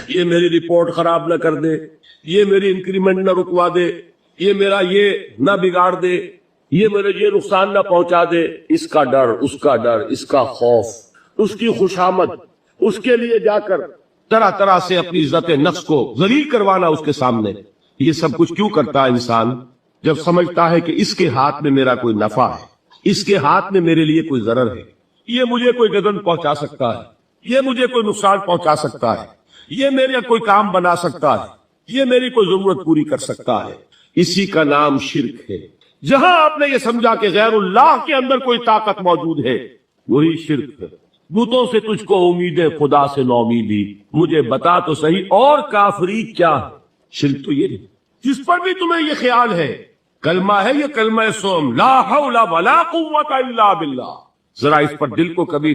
یہ میری رپورٹ خراب نہ کر دے، یہ میری انکریمنٹ نہ رکوا دے، یہ میرا یہ نہ بگاڑ دے، یہ میرے یہ نقصان نہ پہنچا دے، اس کا ڈر، اس کا ڈر، اس کا خوف، اس کی خوشامد، اس کے لیے جا کر طرح طرح سے اپنی عزت نفس کو ذلیل کروانا اس کے سامنے. یہ سب کچھ کیوں کرتا ہے انسان؟ جب سمجھتا ہے کہ اس کے ہاتھ میں میرا کوئی نفع ہے، اس کے ہاتھ میں میرے لیے کوئی ضرر ہے، یہ مجھے کوئی گزن پہنچا سکتا ہے، یہ مجھے کوئی نقصان پہنچا سکتا ہے، یہ میرا کوئی کام بنا سکتا ہے، یہ میری کوئی ضرورت پوری کر سکتا ہے، اسی کا نام شرک ہے. جہاں آپ نے یہ سمجھا کہ غیر اللہ کے اندر کوئی طاقت موجود ہے، وہی شرک ہے. بتوں سے تجھ کو امید ہے، خدا سے نومیدی، مجھے بتا تو صحیح اور کافری کیا ہے؟ شرک تو یہ ہے. جس پر بھی تمہیں یہ خیال ہے، کلمہ ہے یہ کلمہ سوم، لا حول ولا قوت الا باللہ. ذرا اس پر دل کو کبھی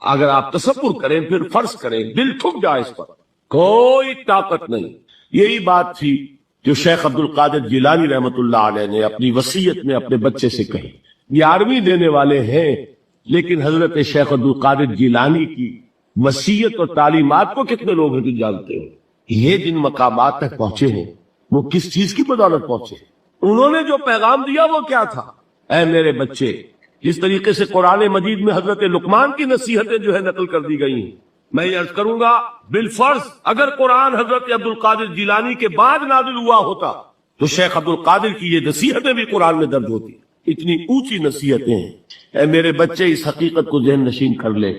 اگر آپ تصور کریں، پھر فرض کریں، دل ٹھک جائے، اس پر کوئی طاقت نہیں. یہی بات تھی جو شیخ عبد القادر جیلانی رحمت اللہ علیہ نے اپنی وصیت میں اپنے بچے سے کہی. 11ویں دینے والے ہیں، لیکن حضرت شیخ عبد القادر جیلانی کی وصیت اور تعلیمات کو کتنے لوگ ہیں جو جانتے ہو؟ یہ جن مقامات تک پہنچے ہیں وہ کس چیز کی بدولت پہنچے ہیں؟ انہوں نے جو پیغام دیا وہ کیا تھا؟ اے میرے بچے، جس طریقے سے قرآن مجید میں حضرت لقمان کی نصیحتیں جو ہے نقل کر دی گئی ہیں، میں یہ عرض کروں گا بالفرض اگر قرآن حضرت عبد القادر جیلانی کے بعد نازل ہوا ہوتا تو شیخ عبد القادر کی یہ نصیحتیں بھی قرآن میں درج ہوتی. اتنی اونچی نصیحتیں ہیں. اے میرے بچے، اس حقیقت کو ذہن نشین کر لے،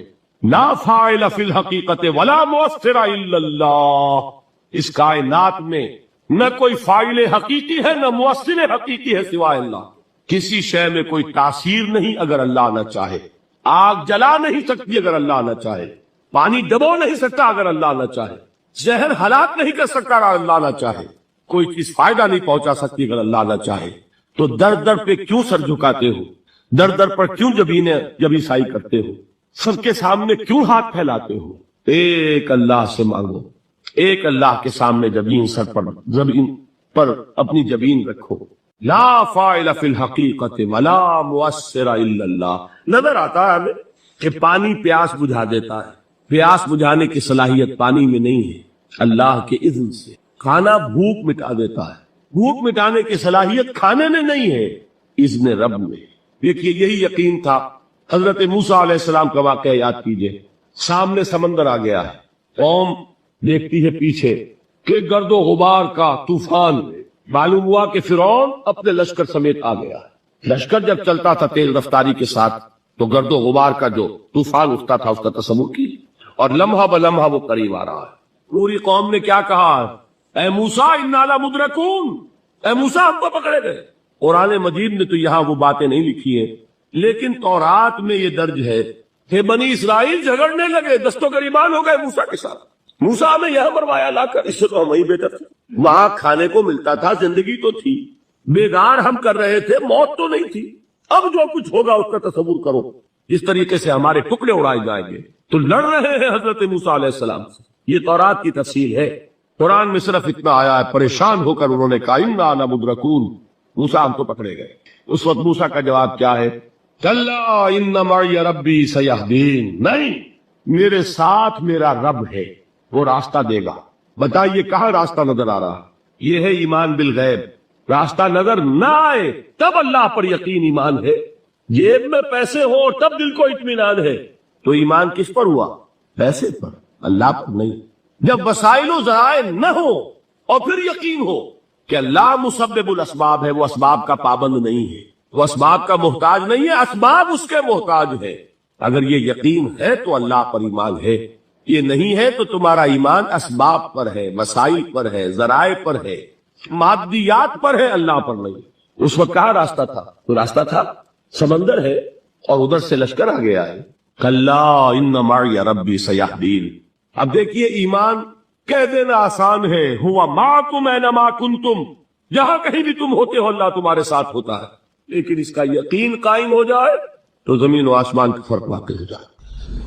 لا فاعل فی الحقیقت ولا مؤثر الا اللہ. اس کائنات میں نہ کوئی فاعل حقیقی ہے نہ مؤثر حقیقی ہے سوائے اللہ. کسی شے میں کوئی تاثیر نہیں اگر اللہ نہ چاہے. آگ جلا نہیں سکتی اگر اللہ نہ چاہے، پانی ڈبو نہیں سکتا اگر اللہ نہ چاہے، زہر ہلاک نہیں کر سکتا اگر اللہ نہ چاہے، کوئی چیز فائدہ نہیں پہنچا سکتی اگر اللہ نہ چاہے. تو در در پہ کیوں سر جھکاتے ہو؟ در در پر کیوں جبیں سائی کرتے ہو؟ سب کے سامنے کیوں ہاتھ پھیلاتے ہو؟ ایک اللہ سے مانگو، ایک اللہ کے سامنے جبین زمین پر اپنی جبین رکھو. لا فاعل فی الحقیقت ولا مؤثر الا اللہ. نظر آتا ہے ہمیں کہ پانی پیاس بجھا دیتا ہے، پیاس بجھانے کی صلاحیت پانی میں نہیں ہے، اللہ کے اذن سے. کھانا بھوک مٹا دیتا ہے، بھوک مٹانے کی صلاحیت کھانے میں نہیں ہے، اذن رب میں. دیکھیے یہی یقین تھا. حضرت موسیٰ علیہ السلام کا واقعہ یاد کیجئے. سامنے سمندر آ گیا ہے، قوم دیکھتی ہے پیچھے کہ گرد و غبار کا طوفان. معلوم ہوا کہ فرعون اپنے لشکر سمیت آ گیا ہے. لشکر جب چلتا تھا تیز رفتاری کے ساتھ تو گرد و غبار کا جو طوفان اٹھتا تھا اس کا تصور کی، اور لمحہ بلمحہ وہ قریب آ رہا ہے. پوری قوم نے کیا کہا؟ اے موسیٰ انا لمدرکون، اے موسیٰ ہم کو پکڑے گئے. قرآن مجید نے تو یہاں وہ باتیں نہیں لکھی ہیں، لیکن تورات میں یہ درج ہے کہ بنی اسرائیل جھگڑنے لگے، دست و گریبان ہو گئے موسیٰ کے ساتھ. موسیٰ نے یہاں مروایا لا کر، اس سے تو ہم وہیں بہتر تھے. وہاں کھانے کو ملتا تھا، زندگی تو تھی، بیگار ہم کر رہے تھے، موت تو نہیں تھی. اب جو کچھ ہوگا اس کا تصور کرو، جس طریقے سے ہمارے ٹکڑے اڑائے جائیں گے. تو لڑ رہے ہیں حضرت موسیٰ علیہ السلام سے. یہ تورات کی تفصیل ہے. قرآن میں صرف اتنا آیا ہے، پریشان ہو کر انہوں نے کہا انا لمدرکون، موسیٰ ہم کو پکڑے گئے. اس وقت موسیٰ کا جواب کیا ہے؟ کلا ان معی ربی سیہدین. نہیں، میرے ساتھ میرا رب ہے، وہ راستہ دے گا. بتائیے کہاں راستہ نظر آ رہا؟ یہ ہے ایمان بالغیب. راستہ نظر نہ آئے تب اللہ پر یقین ایمان ہے. جیب میں پیسے ہو تب دل کو اطمینان ہے. تو ایمان کس پر ہوا؟ پیسے پر، اللہ پر نہیں. جب وسائل و ذرائع نہ ہو اور پھر یقین ہو کہ اللہ مسبب الاسباب ہے، وہ اسباب کا پابند نہیں ہے، وہ اسباب کا محتاج نہیں ہے، اسباب اس کے محتاج ہے. اگر یہ یقین ہے تو اللہ پر ایمان ہے. یہ نہیں ہے تو تمہارا ایمان اسباب پر ہے، وسائل پر ہے، ذرائع پر ہے، مادیات پر ہے، اللہ پر نہیں. اس وقت کہاں راستہ تھا؟ تو راستہ تھا سمندر ہے اور ادھر سے لشکر آ گیا ہے. کلا ان معی ربی سیہدین. اب دیکھیے ایمان کہہ دینا آسان ہے، ہوا معکم اینما کنتم، جہاں کہیں بھی تم ہوتے ہو اللہ تمہارے ساتھ ہوتا ہے. لیکن اس کا یقین قائم ہو جائے تو زمین و آسمان کا فرق واقع ہو جائے.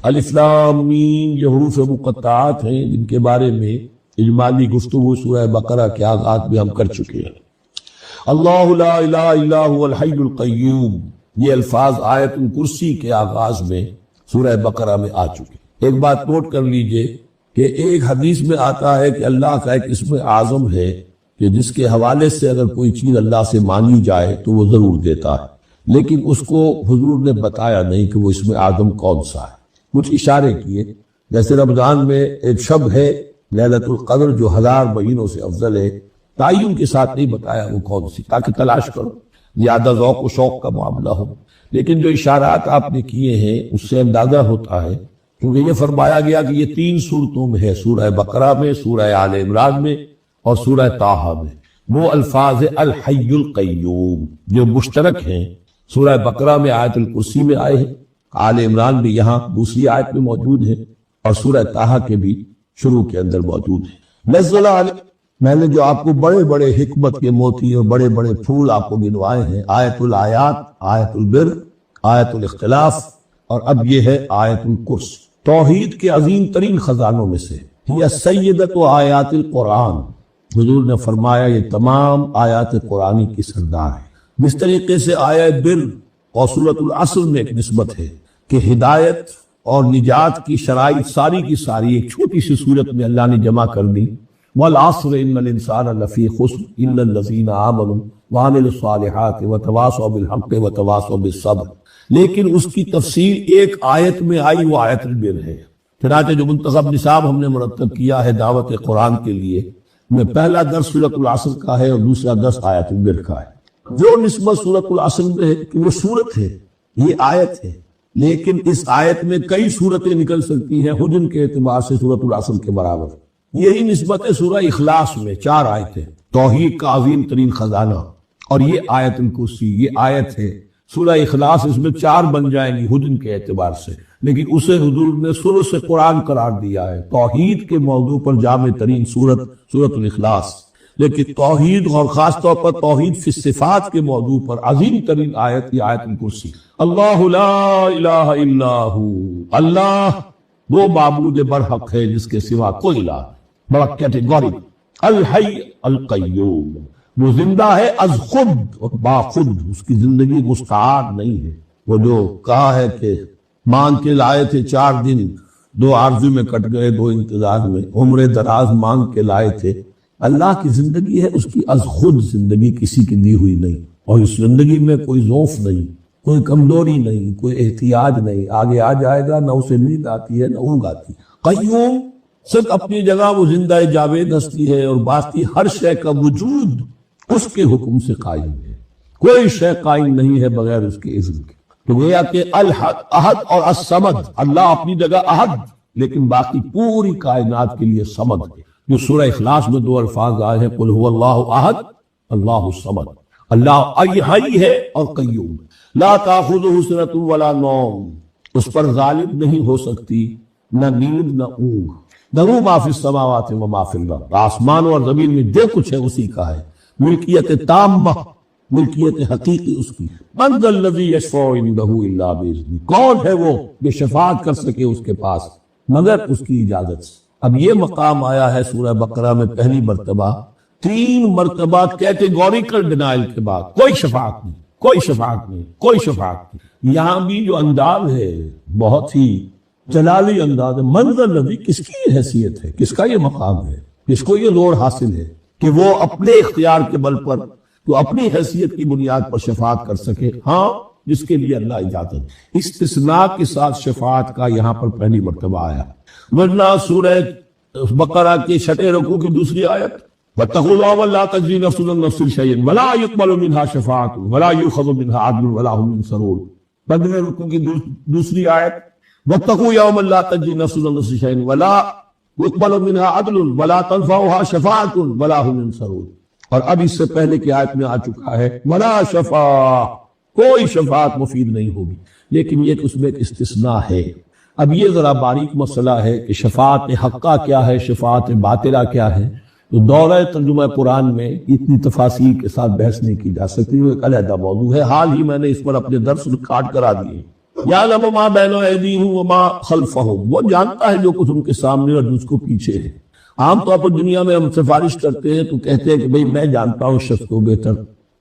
الف لام میم یہ حروف مقطعات ہیں جن کے بارے میں اجمالی گفتگو سورہ بقرہ کے آغاز میں ہم کر چکے ہیں. اللہ لا الہ الا هو الحی القیوم، یہ الفاظ آیت الکرسی کے آغاز میں سورہ بقرہ میں آ چکے. ایک بات نوٹ کر لیجئے کہ ایک حدیث میں آتا ہے کہ اللہ کا ایک اسم اعظم ہے کہ جس کے حوالے سے اگر کوئی چیز اللہ سے مانگی جائے تو وہ ضرور دیتا ہے، لیکن اس کو حضور نے بتایا نہیں کہ وہ اسم اعظم کون سا ہے، کچھ اشارے کیے، جیسے رمضان میں ایک شب ہے لیلۃ القدر جو 1000 مہینوں سے افضل ہے، تعین کے ساتھ نہیں بتایا وہ کون سی، تاکہ تلاش کرو، زیادہ ذوق و شوق کا معاملہ ہو، لیکن جو اشارات آپ نے کیے ہیں اس سے اندازہ ہوتا ہے، کیونکہ یہ فرمایا گیا کہ یہ 3 صورتوں میں ہے، سورہ بقرہ میں، سورہ آل عمران میں اور سورہ طٰہٰ میں، وہ الفاظ الحی القیوم جو مشترک ہیں، سورہ بقرہ میں آیت الکرسی میں آئے ہیں، آل عمران بھی یہاں دوسری آیت میں موجود ہے، اور سورہ طٰہٰ کے بھی شروع کے اندر موجود ہے۔ نزل علیہ، میں نے جو آپ کو بڑے بڑے حکمت کے موتی اور بڑے بڑے پھول آپ کو گنوائے ہیں، آیت الآیات، آیت البر، آیت الاختلاف، اور اب یہ ہے آیت الکرس، توحید کے عظیم ترین خزانوں میں سے، یہ سیدۃ آیات القرآن، حضور نے فرمایا یہ تمام آیات قرآنی کی سردار ہے۔ جس طریقے سے آیت بر اور سورۃ العصر میں ایک نسبت ہے کہ ہدایت اور نجات کی شرائط ساری کی ساری ایک چھوٹی سی صورت میں اللہ نے جمع کر دی، والعصر ان الانسان لفی خسر الا الذین آمنوا وعملوا الصالحات وتواصوا بالحق وتواصوا بالصبر، لیکن اس کی تفسیر ایک آیت میں آئی، وہ آیت البر ہے۔ چنانچہ جو منتخب نصاب ہم نے مرتب کیا ہے دعوت قرآن کے لیے، میں پہلا درس سورۃ العصر کا ہے اور دوسرا درس آیت البر کا ہے۔ جو نسبت سورۃ العصر میں ہے کہ وہ سورت ہے، یہ آیت ہے، لیکن اس آیت میں کئی صورتیں نکل سکتی ہیں حجم کے اعتبار سے سورۃ العصر کے برابر۔ یہی نسبت ہے سورہ اخلاص میں، 4 آیتیں، توحید کا عظیم ترین خزانہ، اور یہ آیت الکرسی، یہ آیت ہے سورہ اخلاص، اس میں 4 بن جائیں گی حجم کے اعتبار سے، لیکن اسے حضور نے سورۃ سے قرآن قرار دیا ہے۔ توحید کے موضوع پر جامع ترین سورۃ الاخلاص، لیکن توحید اور خاص طور پر توحید فی الصفات کے موضوع پر عظیم ترین آیت یہ آیت الکرسی۔ اللہ لا الہ الا ہو، اللہ وہ معبود برحق ہے جس کے سوا کوئی الہ، بڑا کیٹیگوری، الحی القیوم، وہ زندہ ہے از خود اور با خود، اس کی زندگی مستعار نہیں ہے۔ وہ جو کہا ہے کہ مانگ کے لائے تھے 4 دن، 2 آرزو میں کٹ گئے، 2 انتظار میں، عمر دراز مانگ کے لائے تھے، اللہ کی زندگی ہے، اس کی از خود زندگی کسی کی دی ہوئی نہیں، اور اس زندگی میں کوئی ضعف نہیں، کوئی کمزوری نہیں، کوئی احتیاج نہیں، آگے آ جائے گا، نہ اسے نیند آتی ہے نہ اونگ آتی۔ قیوم، صرف اپنی جگہ وہ زندہ جاوید ہستی ہے، اور باقی ہر شے کا وجود اس کے حکم سے قائم ہے، کوئی شے قائم نہیں ہے بغیر اس کے اذن کے۔ تو گویا کہ الحد، احد اور الصمد، اللہ اپنی جگہ احد لیکن باقی پوری کائنات کے لیے صمد ہے، جو سورہ اخلاص میں 2 الفاظ آئے ہیں، قل هو اللہ احد اللہ الصمد، اللہ حی ہے اور قیوم، لا تاخذہ سنۃ ولا نوم، اس پر غالب نہیں ہو سکتی نہ نیند نہ اونگ، لہ ما فی السماوات و ما فی الارض، آسمان اور زمین میں جو کچھ ہے اسی کا ہے، ملکیت تامہ، ملکیت حقیقی اس کی۔ من ذا الذی یشفع عندہ الا باذنہ، کون ہے وہ جو شفاعت کر سکے اس کے پاس مگر اس کی اجازت سے۔ اب یہ مقام آیا ہے سورہ بقرہ میں پہلی مرتبہ، 3 مرتبہ کیٹیگوریکل ڈینائل کے بعد، کوئی شفاعت نہیں، کوئی شفاعت نہیں، کوئی شفاعت نہیں۔ یہاں بھی جو انداز ہے بہت ہی جلالی انداز ہے، من ذا الذی، کس کی حیثیت ہے، کس کا یہ مقام ہے، کس کو یہ لوڑ حاصل ہے کہ وہ اپنے اختیار کے بل پر، تو اپنی حیثیت کی بنیاد پر شفاعت کر سکے؟ ہاں، جس کے لیے اللہ اجازت، استثناء کے ساتھ شفاعت کا یہاں پر پہلی مرتبہ آیا۔ ورنہ سورہ بقرہ کے 6 رکوع کی دوسری آیت، وَاتَّقُوا اللَّهَ وَلَا تَجْزِي نَفْسٌ عَن نَفْسٍ شَيْئًا وَلَا يُقْبَلُ مِنْهَا شَفَاعَةٌ وَلَا يُؤْخَذُ مِنْهَا عَدْلٌ وَلَا هُمْ يُنصَرُونَ۔ 15 رکوع کی دوسری آیت، وَاتَّقُوا يَوْمًا لَا تَجْزِي نَفْسٌ عَن نَفْسٍ شَيْئًا وَلَا يُقْبَلُ مِنْهَا عَدْلٌ وَلَا تَنفَعُهَا شَفَاعَةٌ وَلَا هُمْ يُنصَرُونَ۔ اور اب اس سے پہلے کی آیت میں آ چکا ہے وَلَا شَفَاعَةٌ، کوئی شفاعت مفید نہیں ہوگی، لیکن یہ اس میں ایک استثناء ہے۔ اب یہ ذرا باریک مسئلہ ہے کہ شفاعت حقہ کیا ہے، شفاعت باطلہ کیا ہے، تو دورہ ترجمہ قرآن میں اتنی تفاصیل کے ساتھ بحث نہیں کی جا سکتی، وہ ایک علیحدہ موضوع ہے۔ حال ہی میں نے اس پر اپنے درس ریکارڈ کرا دیے۔ یعلم ما بین ایدیہم وما خلفہم، وہ جانتا ہے جو کچھ ان کے سامنے اور جس کو پیچھے ہے۔ عام طور پر دنیا میں ہم سفارش کرتے ہیں تو کہتے ہیں کہ بھئی میں جانتا ہوں شخص کو بہتر،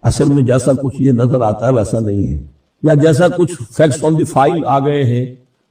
اصل میں جیسا کچھ یہ نظر آتا ہے ویسا نہیں ہے، یا جیسا کچھ فیکٹس آن دی فائل آ گئے ہیں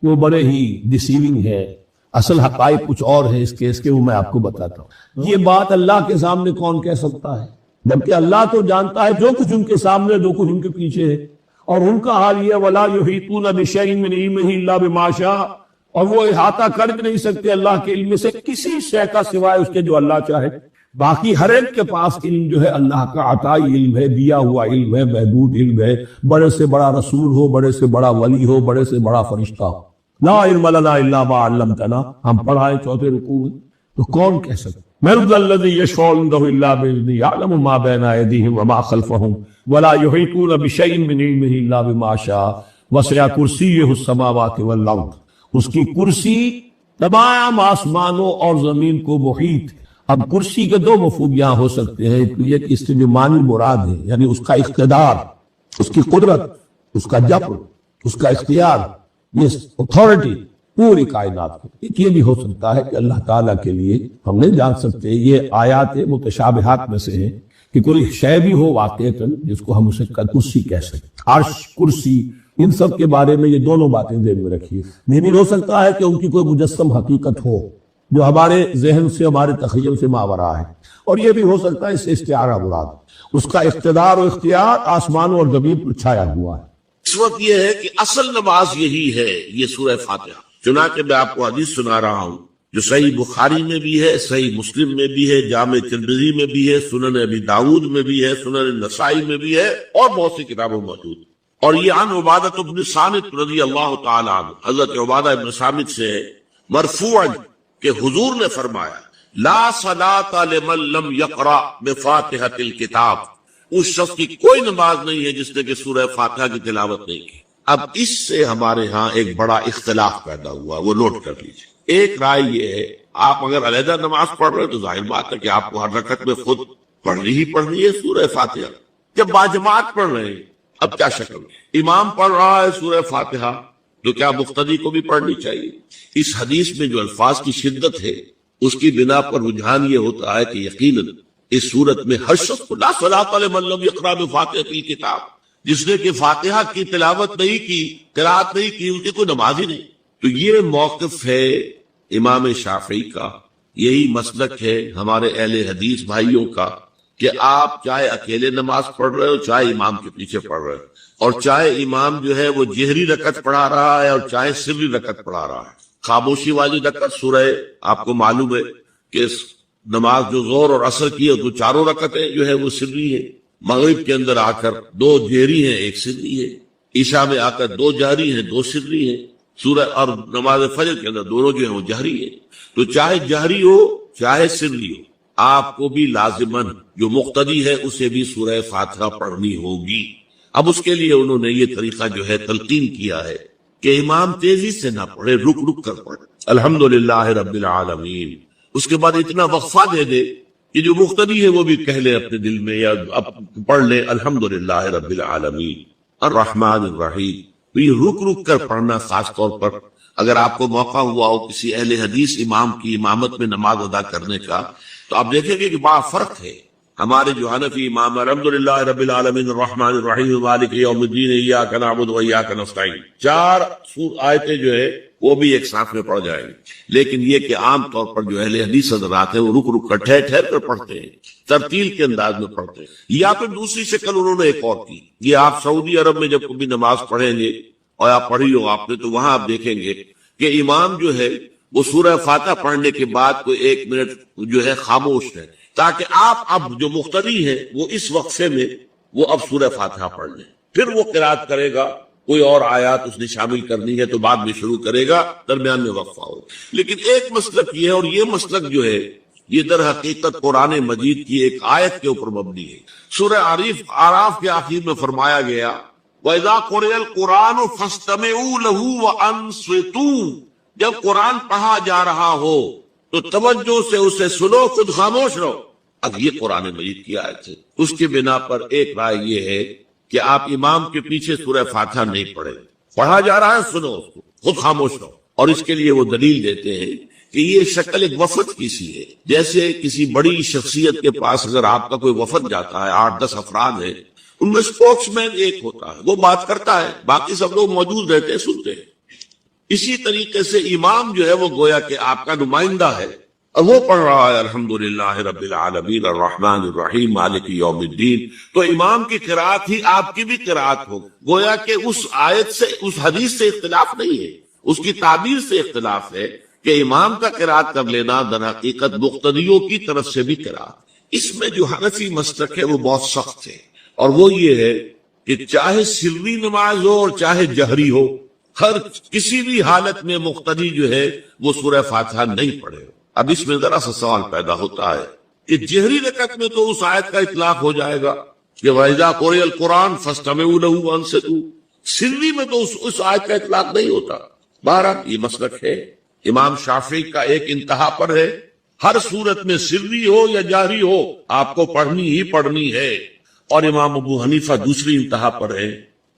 وہ بڑے ہی ڈیسیونگ ہے، اصل حقائق کچھ اور ہے اس کیس کے، وہ میں آپ کو بتاتا ہوں۔ یہ بات اللہ کے سامنے کون کہہ سکتا ہے؟ جبکہ اللہ تو جانتا ہے جو کچھ ان کے سامنے، جو کچھ ان کے پیچھے ہے، اور ان کا حال یہ وَلَا يُحِيطُونَ بِشَيْءٍ مِّنْ عِلْمِهِ إِلَّا بِمَا شَاءَ، اور وہ احاطہ کر بھی نہیں سکتے اللہ کے علم سے کسی شے کا سوائے اس کے جو اللہ چاہے۔ باقی ہر ایک کے پاس علم جو ہے اللہ کا عطائی علم ہے، دیا ہوا علم ہے، محدود علم ہے، بڑے سے بڑا رسول ہو، بڑے سے بڑا ولی ہو، بڑے سے بڑا فرشتہ ہو۔ لا علم لنا الا ما علمتنا، ہم پڑھائیں چوتھے رکوع میں، تو کون کہہ سکتا؟ من ذا الذی یشفع عنده الا باذنہ یعلم ما بین ایدیہم وما خلفہم ولا یحیطون بشیء من علمہ الا بما شاء وسع کرسیہ السماوات والارض، اس کی کرسی تمام آسمانوں اور زمین کو محیط ہے۔ اب کرسی کے دو مفہوم یہاں ہو سکتے ہیں، یہ کہ اس سے جو معنی مراد ہے یعنی اس کا اقتدار، اس کی قدرت، اس کا جبر، اس کا اختیار، یہ اتھارٹی پوری کائنات کو۔ ایک یہ بھی ہو سکتا ہے کہ اللہ تعالیٰ کے لیے ہم نہیں جان سکتے، یہ آیات متشابہات میں سے ہے کہ کوئی شے بھی ہو واقعتاً جس کو ہم اسے کرسی کہہ سکتے، عرش، کرسی، ان سب کے بارے میں یہ دونوں باتیں ذہن میں رکھیے۔ یہ بھی ہو سکتا ہے کہ ان کی کوئی مجسم حقیقت ہو جو ہمارے ذہن سے، ہمارے تخیل سے ماورا ہے، اور یہ بھی ہو سکتا ہے اس سے استعارہ مراد، اس کا اقتدار و اختیار آسمانوں اور زمین پر چھایا ہوا ہے۔ اس وقت یہ ہے کہ اصل نماز یہی ہے، یہ سورہ فاتحہ۔ چنانچہ میں آپ کو حدیث سنا رہا ہوں جو صحیح بخاری میں بھی ہے، صحیح مسلم میں بھی ہے، جامع ترمذی میں بھی ہے، سنن ابی داؤد میں بھی ہے، سنن نسائی میں بھی ہے، اور بہت سی کتابوں میں موجود۔ اور یہ عن عبادہ بن صامت رضی اللہ تعالی عنہ، حضرت عبادہ بن صامت سے مرفوعا کہ حضور نے فرمایا لا صلاۃ لمن لم یقرأ بفاتحۃ الکتاب، اس شخص کی کوئی نماز نہیں ہے جس نے کہ سورہ فاتحہ کی تلاوت نہیں کی۔ اب اس سے ہمارے ہاں ایک بڑا اختلاف پیدا ہوا، وہ نوٹ کر لیجیے۔ ایک رائے یہ ہے آپ اگر علیحدہ نماز پڑھ رہے ہیں تو ظاہر بات ہے کہ آپ کو ہر رکعت میں خود پڑھنی ہی پڑھنی ہے سورہ فاتحہ۔ جب باجماعت پڑھ رہے ہیں اب کیا شکل ہے؟ امام پڑھ رہا ہے سورہ فاتحہ تو کیا مقتدی کو بھی پڑھنی چاہیے؟ اس حدیث میں جو الفاظ کی شدت ہے اس کی بنا پر رجحان یہ ہوتا ہے کہ یقیناً اس صورت میں ہر شخص کو لا صلاۃ لمن لم یقرأ بفاتحۃ الکتاب، جس نے کہ فاتحہ کی تلاوت نہیں کی، قرات نہیں کی، اس کی کوئی نماز ہی نہیں۔ تو یہ موقف ہے امام شافعی کا، یہی مسلک ہے ہمارے اہل حدیث بھائیوں کا کہ آپ چاہے اکیلے نماز پڑھ رہے ہو، چاہے امام کے پیچھے پڑھ رہے ہو، اور چاہے امام جو ہے وہ جہری رکعت پڑھا رہا ہے اور چاہے سری رکعت پڑھا رہا ہے۔ خاموشی والی رکعت سورہ آپ کو معلوم ہے کہ نماز جو زور اور عصر کی ہے تو چاروں رکعتیں جو ہے وہ سری ہے، مغرب کے اندر آ کر دو جہری ہیں ایک سری ہے، عشاء میں آ کر دو جہری ہیں دو سری ہیں، سورہ اور نماز فجر کے اندر دونوں جو ہیں وہ جہری ہیں۔ تو چاہے جہری ہو چاہے سری ہو، آپ کو بھی لازماً جو مقتدی ہے اسے بھی سورہ فاتحہ پڑھنی ہوگی۔ اب اس کے لیے انہوں نے یہ طریقہ جو ہے تلقین کیا ہے کہ امام تیزی سے نہ پڑھے، رک رک کر پڑھے الحمدللہ رب العالمین، اس کے بعد اتنا وقفہ دے دے کہ جو مقتدی ہے وہ بھی کہہ لے اپنے دل میں یا پڑھ لے الحمدللہ رب العالمین الرحمن الرحیم۔ تو یہ رک رک کر پڑھنا، خاص طور پر اگر آپ کو موقع ہوا ہو کسی اہل حدیث امام کی امامت میں نماز ادا کرنے کا، تو آپ دیکھیں گے کہ بڑا فرق ہے۔ ہمارے جو حنفی امام الحمدللہ رب العالمین الرحمن الرحیم مالک یوم الدین ایاک نعبد و ایاک نستعین، 4 آیتیں جو ہے وہ بھی ایک ساتھ میں پڑھ جائیں گے، لیکن یہ کہ عام طور پر جو اہل حدیث حضرات ہیں وہ رک رک کر ٹھہر ٹھہر کر پڑھتے ہیں، ترتیل کے انداز میں پڑھتے ہیں۔ یا پھر دوسری شکل انہوں نے ایک اور کی، یہ آپ سعودی عرب میں جب کبھی نماز پڑھیں گے اور آپ پڑھی ہو آپ نے، تو وہاں آپ دیکھیں گے کہ امام جو ہے وہ سورہ فاتحہ پڑھنے کے بعد کوئی 1 منٹ جو ہے خاموش ہے، تاکہ آپ اب جو مقتدی ہیں وہ اس وقفے میں وہ اب سورہ فاتحہ پڑھ لیں، پھر وہ قرات کرے گا، کوئی اور آیات اس نے شامل کرنی ہے تو بعد میں شروع کرے گا، درمیان میں وقفہ ہو۔ لیکن ایک مسلک یہ ہے، اور یہ مسلک جو ہے یہ در حقیقت قرآن مجید کی ایک آیت کے اوپر مبنی ہے۔ سورہ اعراف کے آخر میں فرمایا گیا وَإِذَا قُرِئَ الْقُرْآنُ فَاسْتَمِعُوا لَهُ وَأَنصِتُوا، جب قرآن پڑھا جا رہا ہو تو توجہ سے اسے سنو، خود خاموش رہو۔ اب یہ قرآن مجید کی آیت ہے، اس کی بنا پر ایک رائے یہ ہے کہ آپ امام کے پیچھے سورہ فاتحہ نہیں پڑھیں، پڑھا جا رہا ہے سنو اس کو، خود خاموش رہو۔ اور اس کے لیے وہ دلیل دیتے ہیں کہ یہ شکل ایک وفد کی سی ہے، جیسے کسی بڑی شخصیت کے پاس اگر آپ کا کوئی وفد جاتا ہے، 8-10 افراد ہیں، ان میں اسپوکس مین ایک ہوتا ہے، وہ بات کرتا ہے، باقی سب لوگ موجود رہتے ہیں، سنتے ہیں۔ اسی طریقے سے امام جو ہے وہ گویا کہ آپ کا نمائندہ ہے، اور وہ پڑھ رہا ہے الحمدللہ رب العالمین الرحمن الرحیم مالک یوم الدین، تو امام کی قرات ہی آپ کی بھی قرات ہو، گویا کہ اس آیت سے، اس حدیث سے اختلاف نہیں ہے، اس کی تعبیر سے اختلاف ہے کہ امام کا قرات کر لینا در حقیقت مقتدیوں کی طرف سے بھی قرات۔ اس میں جو حنفی مسلک ہے وہ بہت سخت ہے، اور وہ یہ ہے کہ چاہے سری نماز ہو اور چاہے جہری ہو، ہر کسی بھی حالت میں مقتدی جو ہے وہ سورہ فاتحہ نہیں پڑھے۔ اب اس میں ذرا سا سوال پیدا ہوتا ہے کہ جہری رکعت میں تو اس آیت کا اطلاق ہو جائے گا کہ وَإِذَا قُرِئَ الْقُرْآنُ فَاسْتَمِعُوا لَهُ وَأَنصِتُوا، سری میں تو اس آیت کا اطلاق نہیں ہوتا۔ بہرحال یہ مسلک ہے امام شافعی کا، ایک انتہا پر ہے، ہر صورت میں سری ہو یا جہری ہو آپ کو پڑھنی ہی پڑھنی ہے، اور امام ابو حنیفہ دوسری انتہا پر ہے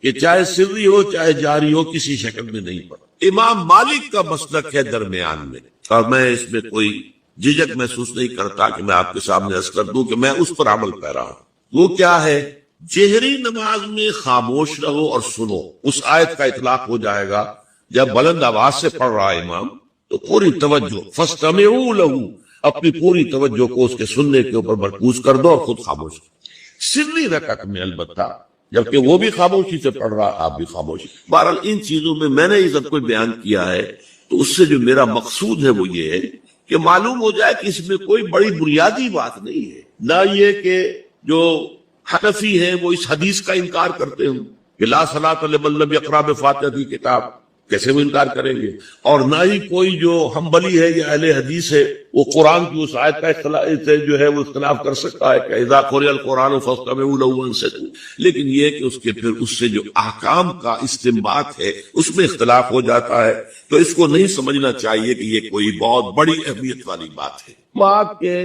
کہ چاہے سری ہو چاہے جاری ہو کسی شکل میں نہیں پڑھا۔ امام مالک کا مسلک ہے درمیان میں، اور میں اس میں کوئی جھجک محسوس نہیں کرتا کہ میں آپ کے سامنے عرض کر دوں کہ میں اس پر عمل پیرا ہوں۔ وہ کیا ہے؟ جہری نماز میں خاموش رہو اور سنو، اس آیت کا اطلاق ہو جائے گا جب بلند آواز سے پڑھ رہا ہے امام تو پوری توجہ، فاستمعوا لہ، اپنی پوری توجہ کو اس کے سننے کے اوپر مرکوز کر دو اور خود خاموش۔ سری رکعت میں البتہ جبکہ وہ بھی خاموشی سے پڑھ رہا، آپ بھی خاموشی۔ بہرحال ان چیزوں میں میں نے یہ سب کچھ بیان کیا ہے، تو اس سے جو میرا مقصود ہے وہ یہ ہے کہ معلوم ہو جائے کہ اس میں کوئی بڑی بنیادی بات نہیں ہے، نہ یہ کہ جو حنفی ہیں وہ اس حدیث کا انکار کرتے ہوں کہ لا صلاۃ لمن لم یقرأ بفاتحۃ الکتاب، کیسے وہ انکار کریں گے، اور نہ ہی کوئی جو حنبلی ہے یا اہل حدیث ہے وہ قرآن کی اس آیت کا اختلاف سے جو ہے وہ اختلاف کر سکتا ہے کہ اذا قرئ القرآن فاستمعوا له وانصتوا، لیکن یہ کہ اس کے پھر اس سے جو احکام کا استنباط ہے اس میں اختلاف ہو جاتا ہے، تو اس کو نہیں سمجھنا چاہیے کہ یہ کوئی بہت بڑی اہمیت والی بات ہے۔ بات کے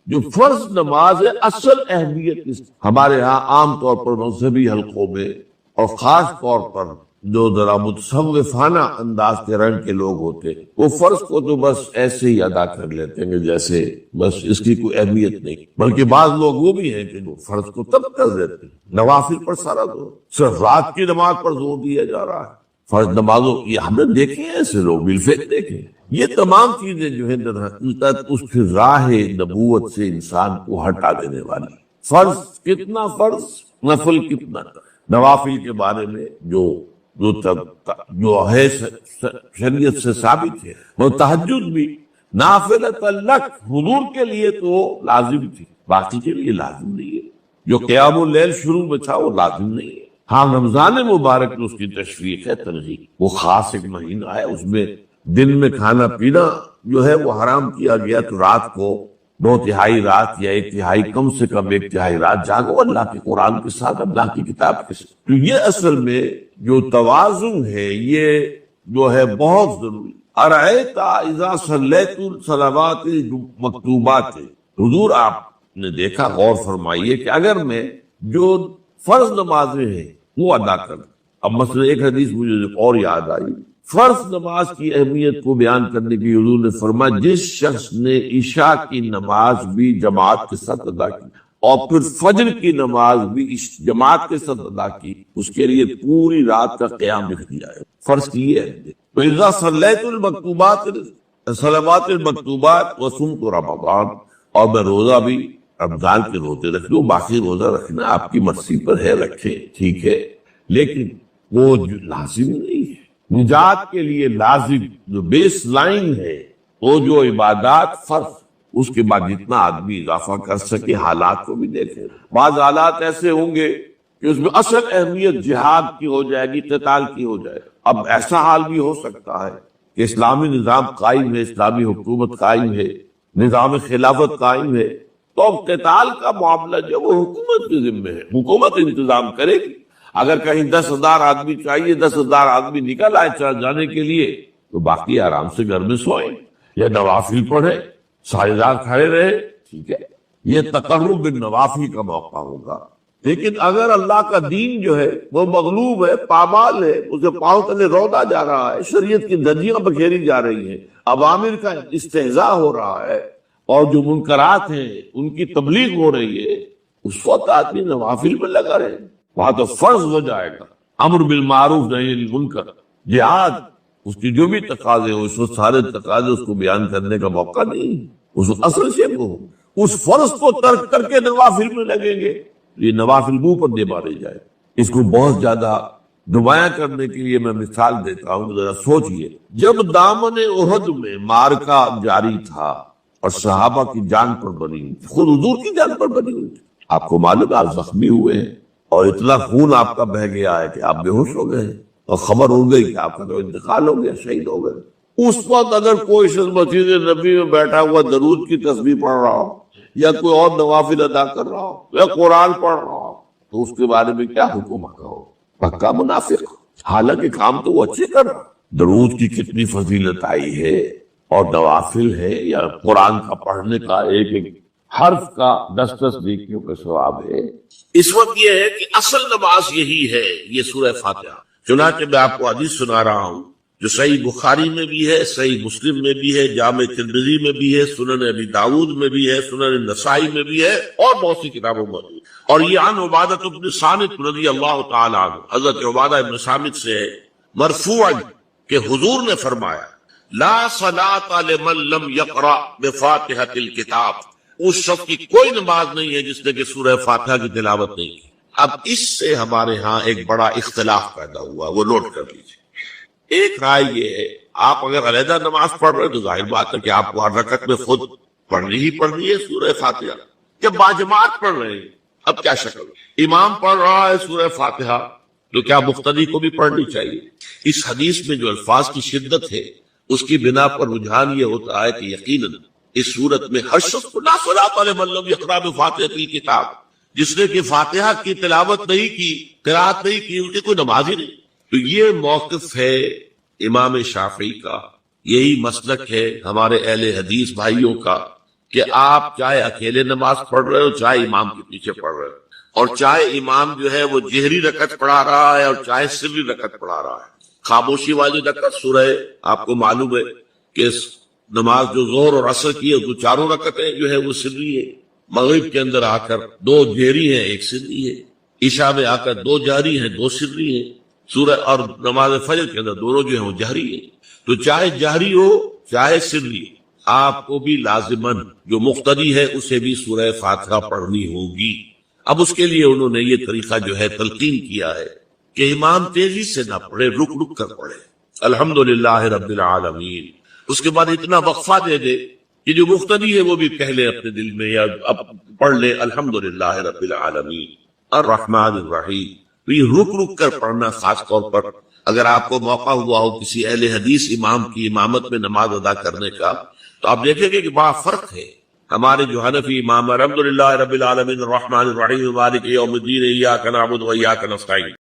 جو فرض نماز ہے اصل اہمیت ہمارے ہاں عام طور پر مذہبی حلقوں میں اور خاص طور پر جو ذرا متصوفانہ انداز کے رنگ کے لوگ ہوتے وہ فرض کو تو بس ایسے ہی ادا کر لیتے ہیں جیسے بس اس کی کوئی اہمیت نہیں، بلکہ بعض لوگ وہ بھی ہیں کہ وہ فرض کو تب کر دیتے ہیں، نوافل پر سارا زور، صرف رات کی نماز پر زور دیا جا رہا ہے، فرض نمازوں یہ ہم نے دیکھے ہیں ایسے لوگ بالفعل دیکھے۔ یہ تمام چیزیں جو ہیں در حقیقت اس کی راہ نبوت سے انسان کو ہٹا دینے والی۔ فرض کتنا فرض، نفل کتنا، نوافل کے بارے میں جو ہے شریعت سے ثابت ہے، وہ تہجد بھی نافلۃ لک، حضور کے لیے تو لازم تھی، باقی کے لیے لازم نہیں ہے، جو قیام اللیل شروع میں تھا وہ لازم نہیں ہے۔ ہاں رمضان مبارک میں اس کی تشریح ہے، ترغیب، وہ خاص ایک مہینہ ہے، اس میں دن میں کھانا پینا جو ہے وہ حرام کیا گیا، تو رات کو 2/3 رات یا 1/3 کم سے کم 1/3 رات جاگو اللہ کے قرآن کے ساتھ، اللہ کی کتاب کے ساتھ۔ تو یہ اصل میں جو توازن ہے یہ جو ہے بہت ضروری۔ ارأیت اذا صلیت الصلوات مکتوبات، حضور آپ نے دیکھا، غور فرمائیے کہ اگر میں جو فرض نمازیں ہیں وہ ادا کروں، اب مثلا ایک حدیث مجھے اور یاد آئی، فرض نماز کی اہمیت کو بیان کرنے کی حضور نے فرمایا جس شخص نے عشاء کی نماز بھی جماعت کے ساتھ ادا کی اور پھر فجر کی نماز بھی جماعت کے ساتھ ادا کی، اس کے لیے پوری رات کا قیام لکھ دیا ہے۔ فرض کی یہ ہے، وَإِذَا صَلَّيْتُ الْمَكْتُوبَاتِ صَلَوَاتِ الْمَكْتُوبَاتِ وَصُمْتُ رَمَضَانَ، اور میں روزہ بھی رمضان کے روزے رکھ لوں، باقی روزہ رکھنا آپ کی مرضی پر ہے، رکھیں ٹھیک ہے، لیکن وہ جو لازم نہیں ہے۔ نجات کے لیے لازم جو بیس لائن ہے وہ جو عبادات فرض، اس کے بعد جتنا آدمی اضافہ کر سکے، حالات کو بھی دیکھیں۔ بعض حالات ایسے ہوں گے کہ اس میں اصل اہمیت جہاد کی ہو جائے گی، قتال کی ہو جائے گی۔ اب ایسا حال بھی ہو سکتا ہے کہ اسلامی نظام قائم ہے، اسلامی حکومت قائم ہے، نظام خلافت قائم ہے، تو اب قتال کا معاملہ جو وہ حکومت کے ذمہ ہے، حکومت انتظام کرے گی۔ اگر کہیں 10,000 آدمی چاہیے، 10,000 آدمی نکل آئے جانے کے لیے، تو باقی آرام سے گھر میں سوئیں یا نوافل پڑھیں، ساری رات کھڑے رہے، ٹھیک ہے، یہ تقرب بالنوافل کا موقع ہوگا۔ لیکن اگر اللہ کا دین جو ہے وہ مغلوب ہے، پامال ہے، اسے پاؤں تلے رودا جا رہا ہے، شریعت کی دھجیاں بکھیری جا رہی ہیں، عوامر کا استہزاء ہو رہا ہے، اور جو منکرات ہیں ان کی تبلیغ ہو رہی ہے، اس وقت آدمی نوافل میں لگا رہے، وہاں تو فرض ہو جائے گا، امر بالمعروف نہی عن المنکر، جہاد اس کی جو بھی تقاضے ہو اس وقت سارے تقاضے اس کو بیان کرنے کا موقع نہیں، اس اصل شے کو، اس فرض کو ترک کر کے نوافل میں لگیں گے، یہ نوافل منہ پر دے مارے جائے۔ اس کو بہت زیادہ نمایاں کرنے کے لیے میں مثال دیتا ہوں، ذرا سوچئے، جب دامن احد میں معرکہ جاری تھا اور صحابہ کی جان پر بنی ہوئی تھی، خود حضور کی جان پر بنی ہوئی تھی، آپ کو معلوم ہے آپ زخمی ہوئے ہیں اور اتنا خون آپ کا بہہ گیا ہے کہ آپ بے ہوش ہو گئے اور خبر ہو گئی کہ آپ کا تو انتقال ہو گیا، شہید ہو گئے۔ اس وقت اگر کوئی شخص مسجد نبی میں بیٹھا ہوا درود کی تسبیح پڑھ رہا ہو یا کوئی اور نوافل ادا کر رہا ہو یا قرآن پڑھ رہا ہو تو اس کے بارے میں کیا حکم کہو؟ پکا منافق، حالانکہ کام تو وہ اچھے کر رہا۔ درود کی کتنی فضیلت آئی ہے اور نوافل ہے یا قرآن کا پڑھنے کا ایک ایک حرف کا 10 نیکیوں کا ثواب ہے۔ اس وقت یہ ہے کہ اصل نماز یہی ہے، یہ سورہ فاتحہ۔ چنانچہ میں آپ کو حدیث سنا رہا ہوں جو صحیح بخاری میں بھی ہے، صحیح مسلم میں بھی ہے، جامع ترمذی میں بھی ہے، سنن ابی داؤد میں بھی ہے، سنن نسائی میں بھی ہے اور بہت سی کتابوں میں موجود ہے۔ اور یہ عن عبادہ بن صامت رضی اللہ تعالی عنہ، حضرت عبادہ بن صامت سے ہے مرفوعا کہ حضور نے فرمایا لا صلاۃ لمن لم یقرأ بفاتحۃ الکتاب، اس شخص کی کوئی نماز نہیں ہے جس نے کہ سورہ فاتحہ کی تلاوت نہیں کی۔ اب اس سے ہمارے ہاں ایک بڑا اختلاف پیدا ہوا، وہ نوٹ کر لیجیے۔ ایک رائے یہ ہے آپ اگر علیحدہ نماز پڑھ رہے ہیں تو ظاہر بات ہے کہ آپ کو ہر رکعت میں خود پڑھنی ہی پڑھنی ہے سورہ فاتحہ۔ جب باجماعت پڑھ رہے ہیں اب کیا شکل، امام پڑھ رہا ہے سورہ فاتحہ تو کیا مقتدی کو بھی پڑھنی چاہیے؟ اس حدیث میں جو الفاظ کی شدت ہے اس کی بنا پر رجحان یہ ہوتا ہے کہ یقیناً اس صورت میں ہر شخص کو لا صلاۃ لمن لم یقرأ بفاتحۃ الکتاب، جس نے کہ فاتحہ کی تلاوت نہیں کی، قرات نہیں کی، ان کی کوئی نماز ہی نہیں۔ تو یہ موقف ہے امام شافعی کا، یہی مسلک ہے ہمارے اہل حدیث بھائیوں کا کہ آپ چاہے اکیلے نماز پڑھ رہے ہو، چاہے امام کے پیچھے پڑھ رہے ہو، اور چاہے امام جو ہے وہ جہری رکعت پڑھا رہا ہے اور چاہے سری رکعت پڑھا رہا ہے۔ خاموشی والی رکعت سورہ آپ کو معلوم ہے کہ نماز جو ظہر اور عصر کی ہے تو چاروں رکعتیں جو ہے وہ سری ہے، مغرب کے اندر آ کر 2 جہری ہیں 1 سری ہے، عشاء میں آ کر 2 جہری ہیں 2 سری ہیں، سورہ اور نماز فجر کے اندر دونوں جو ہیں وہ جہری ہیں۔ تو چاہے جہری ہو چاہے سری، آپ کو بھی لازماً جو مقتدی ہے اسے بھی سورہ فاتحہ پڑھنی ہوگی۔ اب اس کے لیے انہوں نے یہ طریقہ جو ہے تلقین کیا ہے کہ امام تیزی سے نہ پڑھے، رک رک کر پڑھے، الحمدللہ رب العالمین، اس کے بعد اتنا وقفہ دے دے کہ جو مقتدی ہے وہ بھی کہہ لے اپنے دل میں یا اب پڑھ لے الحمدللہ رب العالمین الرحمن الرحیم۔ تو یہ رک رک کر پڑھنا، خاص طور پر اگر آپ کو موقع ہوا ہو کسی اہل حدیث امام کی امامت میں نماز ادا کرنے کا تو آپ دیکھیں گے کہ بڑا فرق ہے۔ ہمارے جو حنفی امام الحمدللہ رب العالمین الرحمن الرحیم مالک یوم الدین ایاک نعبد و ایاک نستعین،